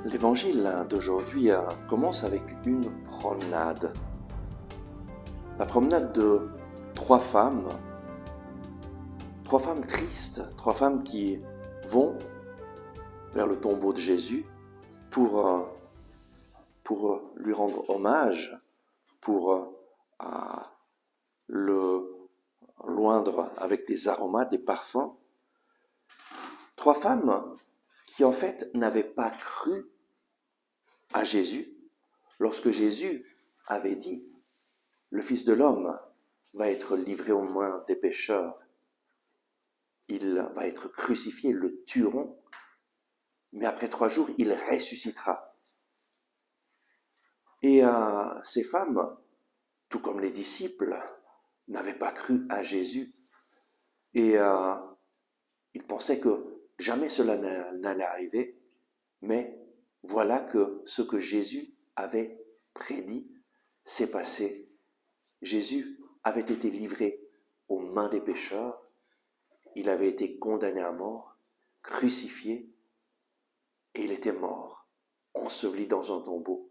L'évangile d'aujourd'hui commence avec une promenade. La promenade de trois femmes, trois femmes tristes, trois femmes qui vont vers le tombeau de Jésus pour, euh, pour lui rendre hommage, pour le loindre avec des aromates, des parfums. Trois femmes qui en fait n'avaient pas cru à Jésus lorsque Jésus avait dit « Le Fils de l'homme va être livré aux mains des pécheurs, il va être crucifié, ils le tueront, mais après 3 jours, il ressuscitera. » Et ces femmes, tout comme les disciples, n'avaient pas cru à Jésus et ils pensaient que jamais cela n'allait arriver, mais voilà que ce que Jésus avait prédit s'est passé. Jésus avait été livré aux mains des pécheurs, il avait été condamné à mort, crucifié, et il était mort, enseveli dans un tombeau.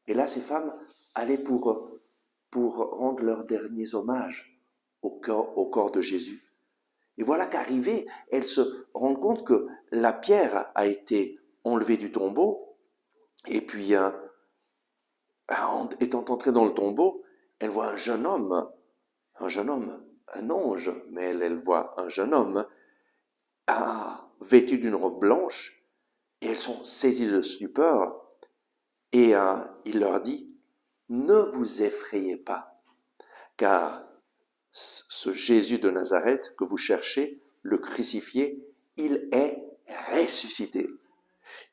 Et là, ces femmes allaient pour rendre leurs derniers hommages au corps de Jésus. Et voilà qu'arrivée, elles se rendent compte que la pierre a été enlevée du tombeau, et puis, étant entrée dans le tombeau, elle voit un ange, mais elle voit un jeune homme, vêtu d'une robe blanche, et elles sont saisies de stupeur, et il leur dit, ne vous effrayez pas, car ce Jésus de Nazareth que vous cherchez, le crucifié, il est ressuscité.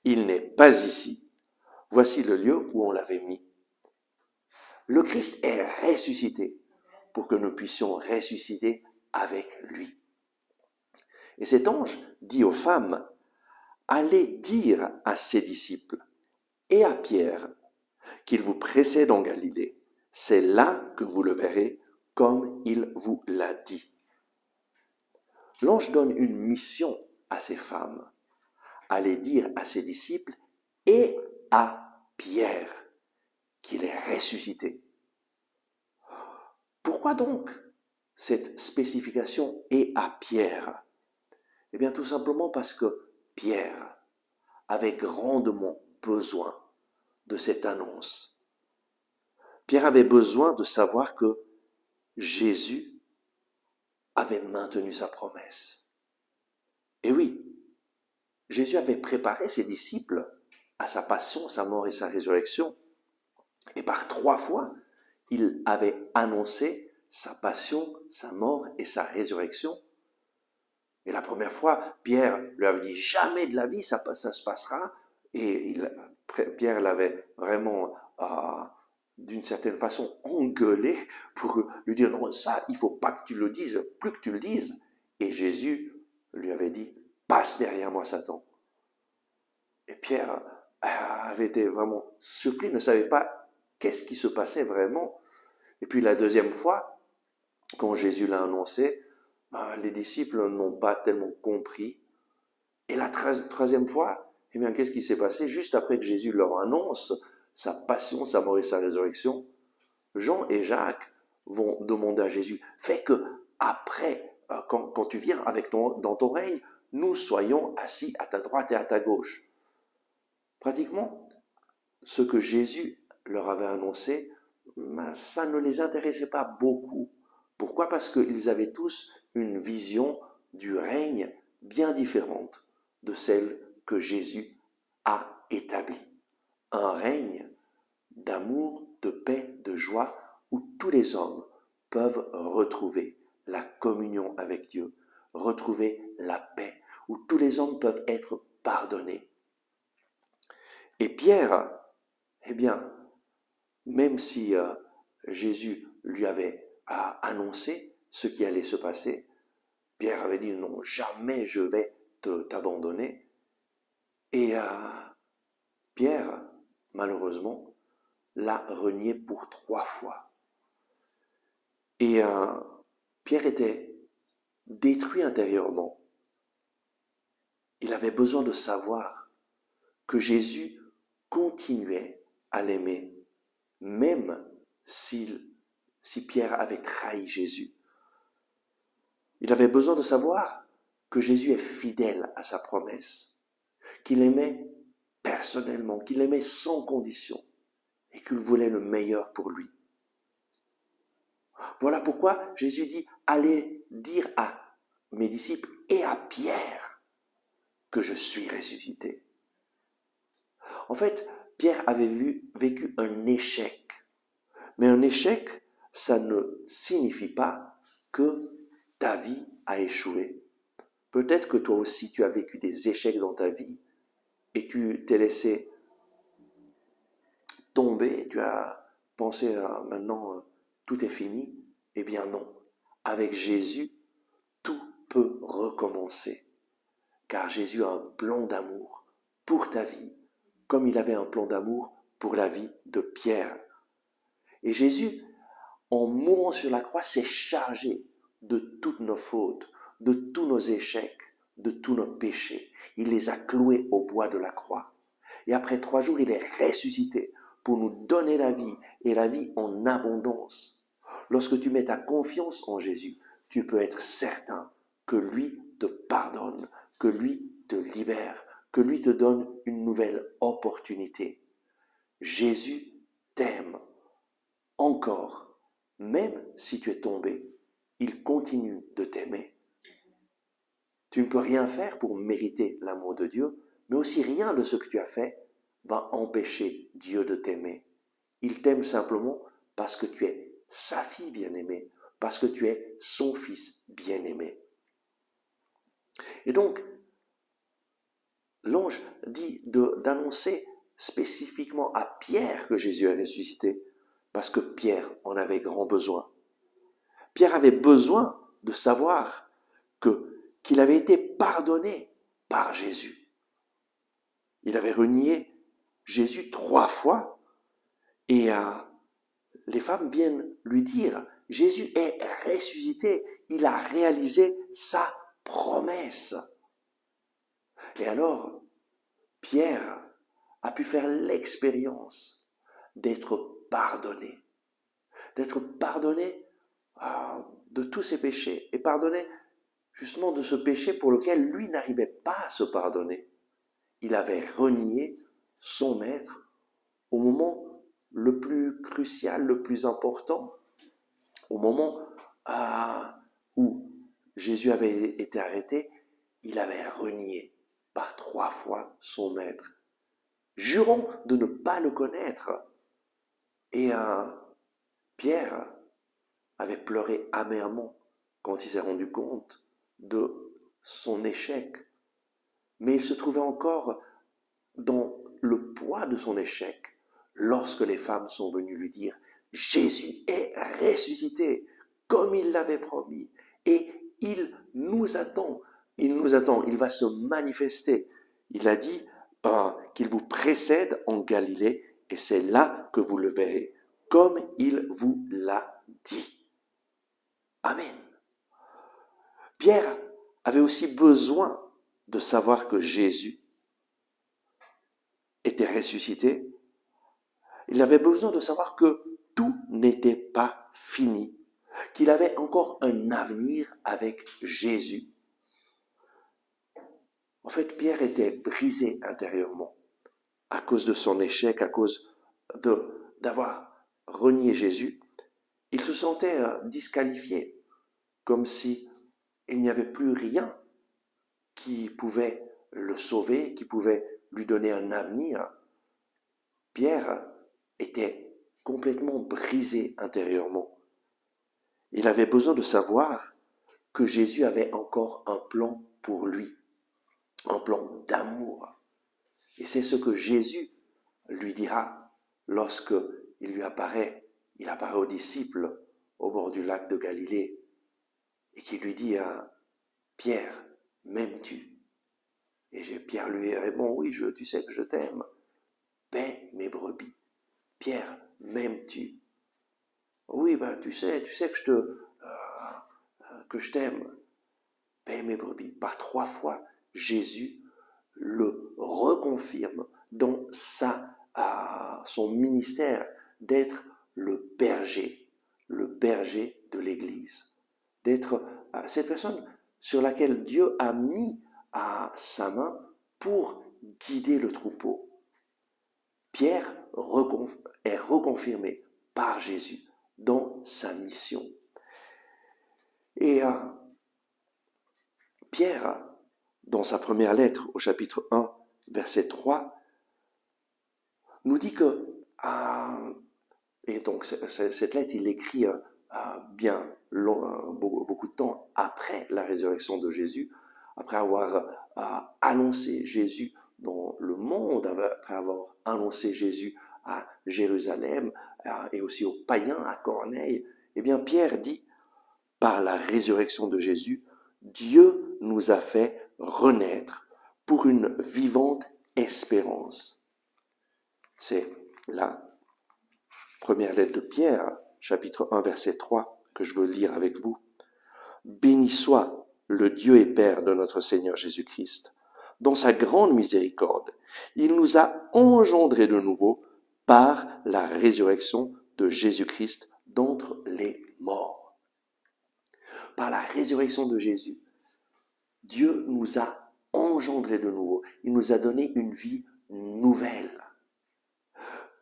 Il n'est pas ici. Voici le lieu où on l'avait mis. Le Christ est ressuscité pour que nous puissions ressusciter avec lui. Et cet ange dit aux femmes, allez dire à ses disciples et à Pierre qu'il vous précède en Galilée. C'est là que vous le verrez comme il vous l'a dit. L'ange donne une mission à ces femmes, aller dire à ses disciples et à Pierre qu'il est ressuscité. Pourquoi donc cette spécification et à Pierre? Eh bien tout simplement parce que Pierre avait grandement besoin de cette annonce. Pierre avait besoin de savoir que Jésus avait maintenu sa promesse. Et oui, Jésus avait préparé ses disciples à sa passion, sa mort et sa résurrection. Et par 3 fois, il avait annoncé sa passion, sa mort et sa résurrection. Et la première fois, Pierre lui avait dit, jamais de la vie ça se passera. Et Pierre l'avait vraiment, d'une certaine façon, engueulé pour lui dire, non, ça, il ne faut pas que tu le dises, plus que tu le dises. Et Jésus lui avait dit, passe derrière moi, Satan. Et Pierre avait été vraiment surpris, ne savait pas qu'est-ce qui se passait vraiment. Et puis la deuxième fois, quand Jésus l'a annoncé, les disciples n'ont pas tellement compris. Et la troisième fois, eh bien, qu'est-ce qui s'est passé? Juste après que Jésus leur annonce sa passion, sa mort et sa résurrection, Jean et Jacques vont demander à Jésus, fais que après, quand tu viens dans ton règne, nous soyons assis à ta droite et à ta gauche. Pratiquement, ce que Jésus leur avait annoncé, ça ne les intéressait pas beaucoup. Pourquoi? Parce qu'ils avaient tous une vision du règne bien différente de celle que Jésus a établie. Un règne d'amour, de paix, de joie, où tous les hommes peuvent retrouver la communion avec Dieu, retrouver la paix, où tous les hommes peuvent être pardonnés. Et Pierre, eh bien, même si Jésus lui avait annoncé ce qui allait se passer, Pierre avait dit non, jamais je vais t'abandonner. Et Pierre, malheureusement, l'a renié pour 3 fois. Et Pierre était détruit intérieurement. Il avait besoin de savoir que Jésus continuait à l'aimer, même si Pierre avait trahi Jésus. Il avait besoin de savoir que Jésus est fidèle à sa promesse, qu'il aimait personnellement, qu'il aimait sans condition et qu'il voulait le meilleur pour lui. Voilà pourquoi Jésus dit, allez dire à mes disciples et à Pierre que je suis ressuscité. En fait, Pierre avait vécu un échec. Mais un échec, ça ne signifie pas que ta vie a échoué. Peut-être que toi aussi tu as vécu des échecs dans ta vie et tu t'es laissé tomber, tu as pensé maintenant tout est fini. Eh bien non, avec Jésus, tout peut recommencer. Car Jésus a un plan d'amour pour ta vie, comme il avait un plan d'amour pour la vie de Pierre. Et Jésus, en mourant sur la croix, s'est chargé de toutes nos fautes, de tous nos échecs, de tous nos péchés. Il les a cloués au bois de la croix. Et après 3 jours, il est ressuscité pour nous donner la vie et la vie en abondance. Lorsque tu mets ta confiance en Jésus, tu peux être certain que lui te pardonne, que lui te libère, que lui te donne une nouvelle opportunité. Jésus t'aime encore, même si tu es tombé, il continue de t'aimer. Tu ne peux rien faire pour mériter l'amour de Dieu, mais aussi rien de ce que tu as fait va empêcher Dieu de t'aimer. Il t'aime simplement parce que tu es sa fille bien-aimée, parce que tu es son fils bien-aimé. Et donc, l'ange dit d'annoncer spécifiquement à Pierre que Jésus est ressuscité, parce que Pierre en avait grand besoin. Pierre avait besoin de savoir qu'il avait été pardonné par Jésus. Il avait renié Jésus 3 fois et les femmes viennent lui dire, Jésus est ressuscité, il a réalisé sa promesse. Et alors, Pierre a pu faire l'expérience d'être pardonné de tous ses péchés et pardonné justement de ce péché pour lequel lui n'arrivait pas à se pardonner. Il avait renié son maître au moment le plus crucial, le plus important, au moment où Jésus avait été arrêté, il avait renié par 3 fois son maître, jurant de ne pas le connaître. Et Pierre avait pleuré amèrement quand il s'est rendu compte de son échec. Mais il se trouvait encore dans le poids de son échec lorsque les femmes sont venues lui dire « Jésus est ressuscité comme il l'avait promis et il nous attend, il va se manifester. » Il a dit qu'il vous précède en Galilée et c'est là que vous le verrez, comme il vous l'a dit. Amen. Pierre avait aussi besoin de savoir que Jésus était ressuscité. Il avait besoin de savoir que tout n'était pas fini, qu'il avait encore un avenir avec Jésus. En fait, Pierre était brisé intérieurement à cause de son échec, à cause d'avoir renié Jésus. Il se sentait disqualifié, comme si il n'y avait plus rien qui pouvait le sauver, qui pouvait lui donner un avenir. Pierre était complètement brisé intérieurement. Il avait besoin de savoir que Jésus avait encore un plan pour lui, un plan d'amour. Et c'est ce que Jésus lui dira lorsque il apparaît aux disciples au bord du lac de Galilée et qu'il lui dit à Pierre, m'aimes-tu? Et Pierre lui répond, oui, tu sais que je t'aime. Paie mes brebis. Pierre, m'aimes-tu? Oui, tu sais que je t'aime. Paie mes brebis. Par 3 fois, Jésus le reconfirme dans son ministère d'être le berger de l'Église, d'être cette personne sur laquelle Dieu a mis sa main pour guider le troupeau. Pierre est reconfirmé par Jésus dans sa mission. Et Pierre, dans sa première lettre au chapitre 1, verset 3, nous dit que, et donc cette lettre, il l'écrit beaucoup de temps après la résurrection de Jésus, après avoir annoncé Jésus dans le monde, après avoir annoncé Jésus à Jérusalem et aussi aux païens à Corneille, eh bien Pierre dit, par la résurrection de Jésus, Dieu nous a fait renaître pour une vivante espérance. C'est la première lettre de Pierre, chapitre 1, verset 3, que je veux lire avec vous. Béni soit le Dieu et Père de notre Seigneur Jésus-Christ. Dans sa grande miséricorde, il nous a engendrés de nouveau par la résurrection de Jésus-Christ d'entre les morts. Par la résurrection de Jésus, Dieu nous a engendrés de nouveau. Il nous a donné une vie nouvelle.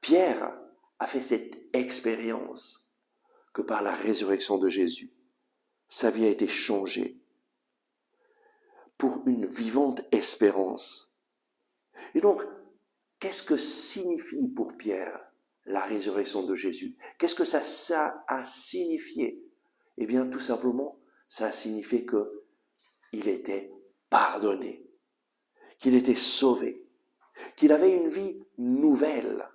Pierre a fait cette expérience que par la résurrection de Jésus, sa vie a été changée pour une vivante espérance. Et donc, qu'est-ce que signifie pour Pierre la résurrection de Jésus? Qu'est-ce que ça a signifié? Eh bien, tout simplement, ça a signifié qu'il était pardonné, qu'il était sauvé, qu'il avait une vie nouvelle.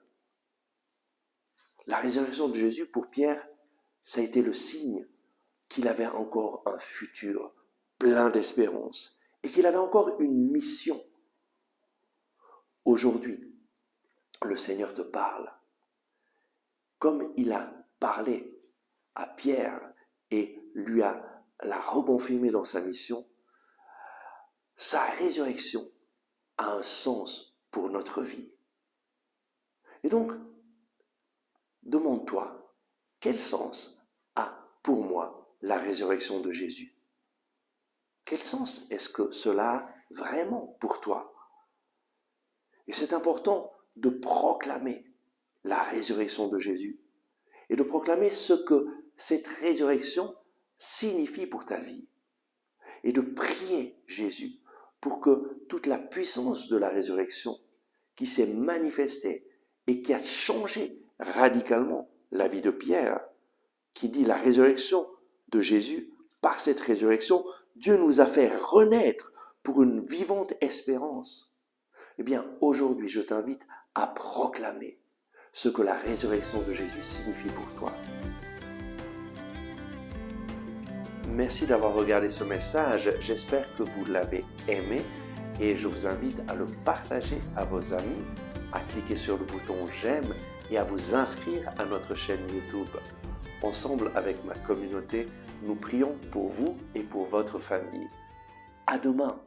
La résurrection de Jésus, pour Pierre, ça a été le signe qu'il avait encore un futur plein d'espérance et qu'il avait encore une mission. Aujourd'hui, le Seigneur te parle. Comme il a parlé à Pierre et l'a reconfirmé dans sa mission, sa résurrection a un sens pour notre vie. Et donc, demande-toi, quel sens a pour moi la résurrection de Jésus? Quel sens est-ce que cela a vraiment pour toi? Et c'est important de proclamer la résurrection de Jésus et de proclamer ce que cette résurrection signifie pour ta vie et de prier Jésus pour que toute la puissance de la résurrection qui s'est manifestée et qui a changé radicalement la vie de Pierre, qui dit la résurrection de Jésus, par cette résurrection, Dieu nous a fait renaître pour une vivante espérance. Eh bien, aujourd'hui, je t'invite à proclamer ce que la résurrection de Jésus signifie pour toi. Merci d'avoir regardé ce message. J'espère que vous l'avez aimé et je vous invite à le partager à vos amis, à cliquer sur le bouton j'aime et à vous inscrire à notre chaîne YouTube. Ensemble avec ma communauté, nous prions pour vous et pour votre famille. À demain!